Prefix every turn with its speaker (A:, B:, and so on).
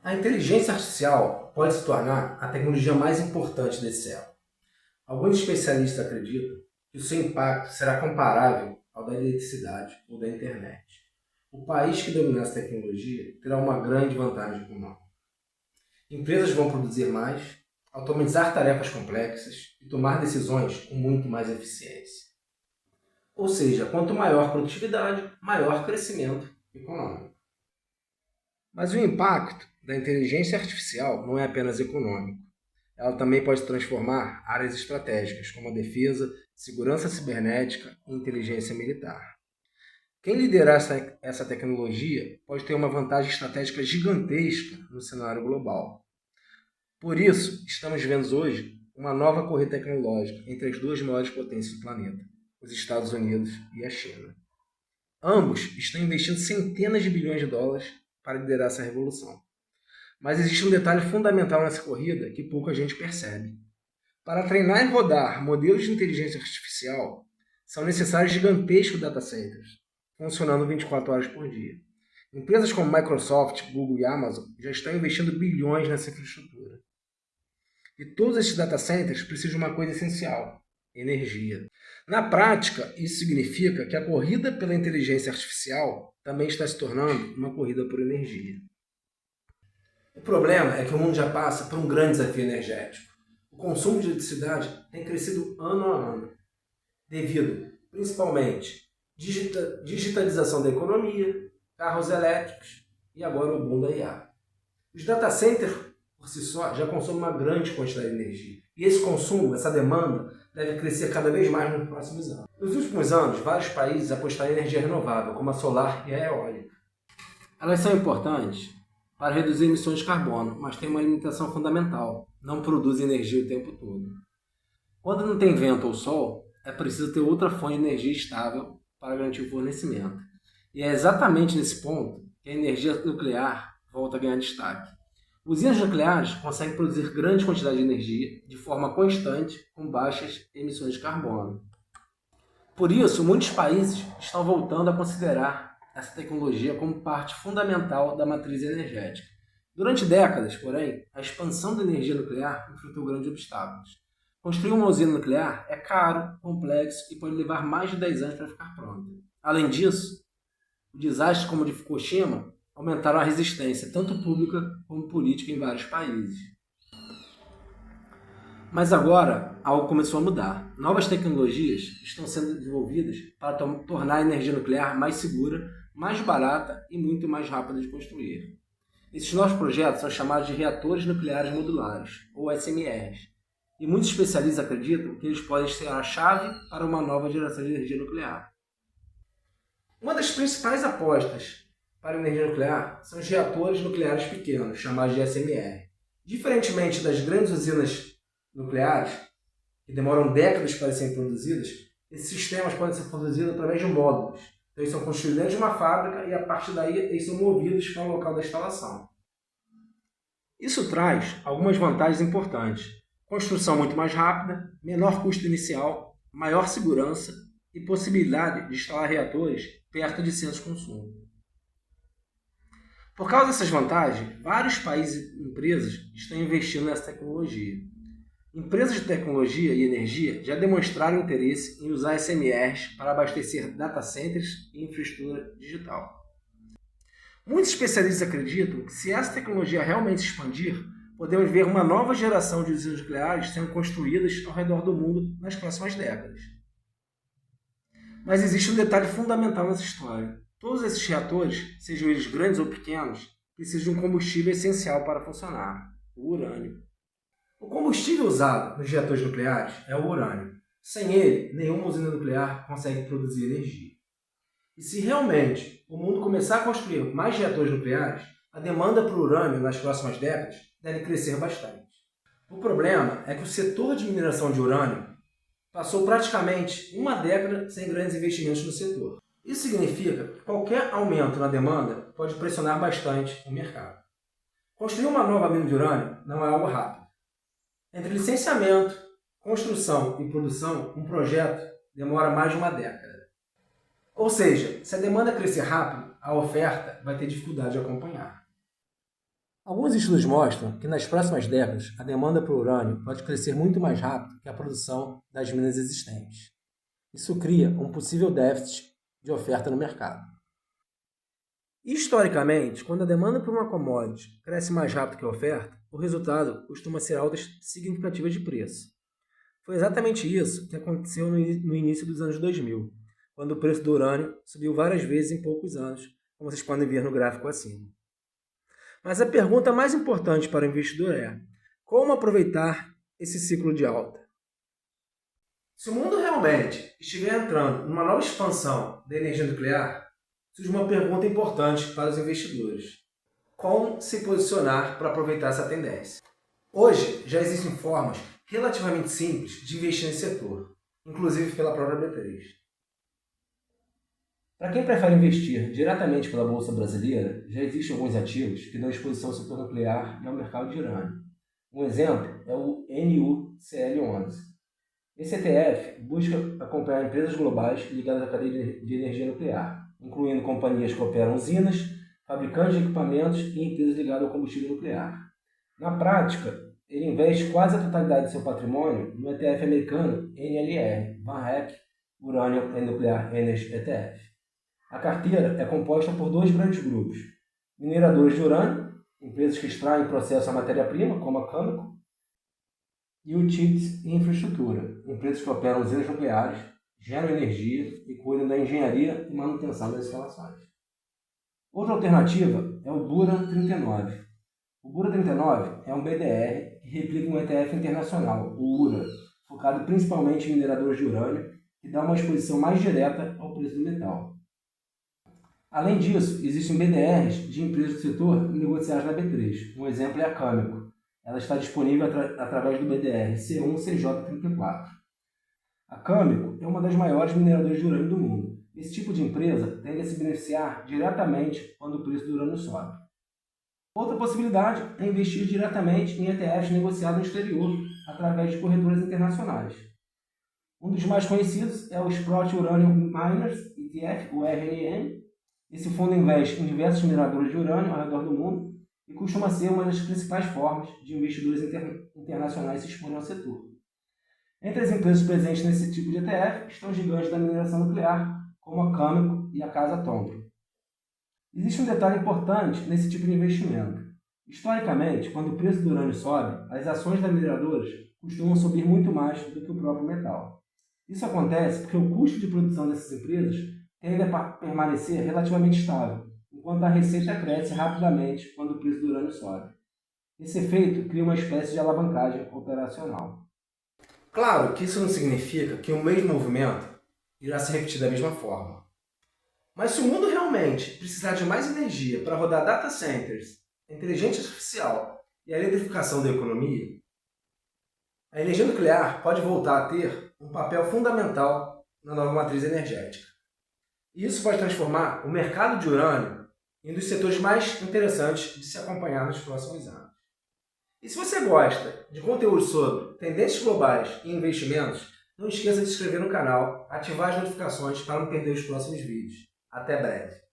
A: A inteligência artificial pode se tornar a tecnologia mais importante desse século. Alguns especialistas acreditam que o seu impacto será comparável ao da eletricidade ou da internet. O país que dominar essa tecnologia terá uma grande vantagem econômica. Empresas vão produzir mais, automatizar tarefas complexas e tomar decisões com muito mais eficiência. Ou seja, quanto maior produtividade, maior crescimento econômico. Mas o impacto da inteligência artificial não é apenas econômico. Ela também pode transformar áreas estratégicas, como a defesa, segurança cibernética e inteligência militar. Quem liderar essa tecnologia pode ter uma vantagem estratégica gigantesca no cenário global. Por isso, estamos vendo hoje uma nova corrida tecnológica entre as duas maiores potências do planeta, os Estados Unidos e a China. Ambos estão investindo centenas de bilhões de dólares para liderar essa revolução. Mas existe um detalhe fundamental nessa corrida que pouca gente percebe. Para treinar e rodar modelos de inteligência artificial, são necessários gigantescos data centers, funcionando 24 horas por dia. Empresas como Microsoft, Google e Amazon já estão investindo bilhões nessa infraestrutura. E todos esses data centers precisam de uma coisa essencial: energia. Na prática, isso significa que a corrida pela inteligência artificial também está se tornando uma corrida por energia. O problema é que o mundo já passa por um grande desafio energético. O consumo de eletricidade tem crescido ano a ano, devido, principalmente, digitalização da economia, carros elétricos e agora o boom da IA. Os data centers, por si só, já consomem uma grande quantidade de energia. E esse consumo, essa demanda, deve crescer cada vez mais nos próximos anos. Nos últimos anos, vários países apostaram em energia renovável, como a solar e a eólica. Elas são importantes para reduzir emissões de carbono, mas têm uma limitação fundamental: não produzem energia o tempo todo. Quando não tem vento ou sol, é preciso ter outra fonte de energia estável para garantir o fornecimento. E é exatamente nesse ponto que a energia nuclear volta a ganhar destaque. Usinas nucleares conseguem produzir grande quantidade de energia de forma constante, com baixas emissões de carbono. Por isso, muitos países estão voltando a considerar essa tecnologia como parte fundamental da matriz energética. Durante décadas, porém, a expansão da energia nuclear enfrentou grandes obstáculos. Construir uma usina nuclear é caro, complexo e pode levar mais de 10 anos para ficar pronta. Além disso, desastres como o de Fukushima aumentaram a resistência, tanto pública como política, em vários países. Mas agora, algo começou a mudar. Novas tecnologias estão sendo desenvolvidas para tornar a energia nuclear mais segura, mais barata e muito mais rápida de construir. Esses novos projetos são chamados de reatores nucleares modulares, ou SMRs, e muitos especialistas acreditam que eles podem ser a chave para uma nova geração de energia nuclear. Uma das principais apostas para a energia nuclear são os reatores nucleares pequenos, chamados de SMR. Diferentemente das grandes usinas nucleares, que demoram décadas para serem produzidas, esses sistemas podem ser produzidos através de módulos. Então, eles são construídos dentro de uma fábrica e, a partir daí, eles são movidos para o local da instalação. Isso traz algumas vantagens importantes: construção muito mais rápida, menor custo inicial, maior segurança e possibilidade de instalar reatores perto de centros de consumo. Por causa dessas vantagens, vários países e empresas estão investindo nessa tecnologia. Empresas de tecnologia e energia já demonstraram interesse em usar SMRs para abastecer data centers e infraestrutura digital. Muitos especialistas acreditam que, se essa tecnologia realmente se expandir, podemos ver uma nova geração de usinas nucleares sendo construídas ao redor do mundo nas próximas décadas. Mas existe um detalhe fundamental nessa história. Todos esses reatores, sejam eles grandes ou pequenos, precisam de um combustível essencial para funcionar: o urânio. O combustível usado nos reatores nucleares é o urânio. Sem ele, nenhuma usina nuclear consegue produzir energia. E se realmente o mundo começar a construir mais reatores nucleares, a demanda por urânio nas próximas décadas deve crescer bastante. O problema é que o setor de mineração de urânio passou praticamente uma década sem grandes investimentos no setor. Isso significa que qualquer aumento na demanda pode pressionar bastante o mercado. Construir uma nova mina de urânio não é algo rápido. Entre licenciamento, construção e produção, um projeto demora mais de uma década. Ou seja, se a demanda crescer rápido, a oferta vai ter dificuldade de acompanhar. Alguns estudos mostram que nas próximas décadas a demanda por urânio pode crescer muito mais rápido que a produção das minas existentes. Isso cria um possível déficit de oferta no mercado. Historicamente, quando a demanda por uma commodity cresce mais rápido que a oferta, o resultado costuma ser altas significativas de preço. Foi exatamente isso que aconteceu no início dos anos 2000, quando o preço do urânio subiu várias vezes em poucos anos, como vocês podem ver no gráfico acima. Mas a pergunta mais importante para o investidor é: como aproveitar esse ciclo de alta? Se o mundo realmente estiver entrando numa nova expansão da energia nuclear, surge uma pergunta importante para os investidores: como se posicionar para aproveitar essa tendência? Hoje já existem formas relativamente simples de investir nesse setor, inclusive pela própria B3. Para quem prefere investir diretamente pela Bolsa Brasileira, já existem alguns ativos que dão exposição ao setor nuclear e ao mercado de urânio. Um exemplo é o NUCL11. Esse ETF busca acompanhar empresas globais ligadas à cadeia de energia nuclear, incluindo companhias que operam usinas, fabricantes de equipamentos e empresas ligadas ao combustível nuclear. Na prática, ele investe quase a totalidade do seu patrimônio no ETF americano NLR, VanEck Uranium and Nuclear Energy ETF. A carteira é composta por dois grandes grupos: mineradores de urânio, empresas que extraem e processam a matéria-prima, como a Cameco, e utilities e infraestrutura, empresas que operam usinas nucleares, geram energia e cuidam da engenharia e manutenção das instalações. Outra alternativa é o Buran 39. O Buran 39 é um BDR que replica um ETF internacional, o URA, focado principalmente em mineradores de urânio, que dá uma exposição mais direta ao preço do metal. Além disso, existem BDRs de empresas do setor negociadas na B3. Um exemplo é a Cameco. Ela está disponível através do BDR C1CJ34. A Cameco é uma das maiores mineradoras de urânio do mundo. Esse tipo de empresa tende a se beneficiar diretamente quando o preço do urânio sobe. Outra possibilidade é investir diretamente em ETFs negociados no exterior através de corretoras internacionais. Um dos mais conhecidos é o Sprott Uranium Miners ETF, o RNM. Esse fundo investe em diversos mineradores de urânio ao redor do mundo e costuma ser uma das principais formas de investidores internacionais se exporem ao setor. Entre as empresas presentes nesse tipo de ETF estão gigantes da mineração nuclear, como a Cameco e a Casa Thompson. Existe um detalhe importante nesse tipo de investimento. Historicamente, quando o preço do urânio sobe, as ações das mineradoras costumam subir muito mais do que o próprio metal. Isso acontece porque o custo de produção dessas empresas tende a permanecer relativamente estável, enquanto a receita cresce rapidamente quando o preço do urânio sobe. Esse efeito cria uma espécie de alavancagem operacional. Claro que isso não significa que o mesmo movimento irá se repetir da mesma forma. Mas se o mundo realmente precisar de mais energia para rodar data centers, inteligência artificial e a eletrificação da economia, a energia nuclear pode voltar a ter um papel fundamental na nova matriz energética. E isso pode transformar o mercado de urânio em um dos setores mais interessantes de se acompanhar nos próximos anos. E se você gosta de conteúdo sobre tendências globais e investimentos, não esqueça de se inscrever no canal, ativar as notificações para não perder os próximos vídeos. Até breve!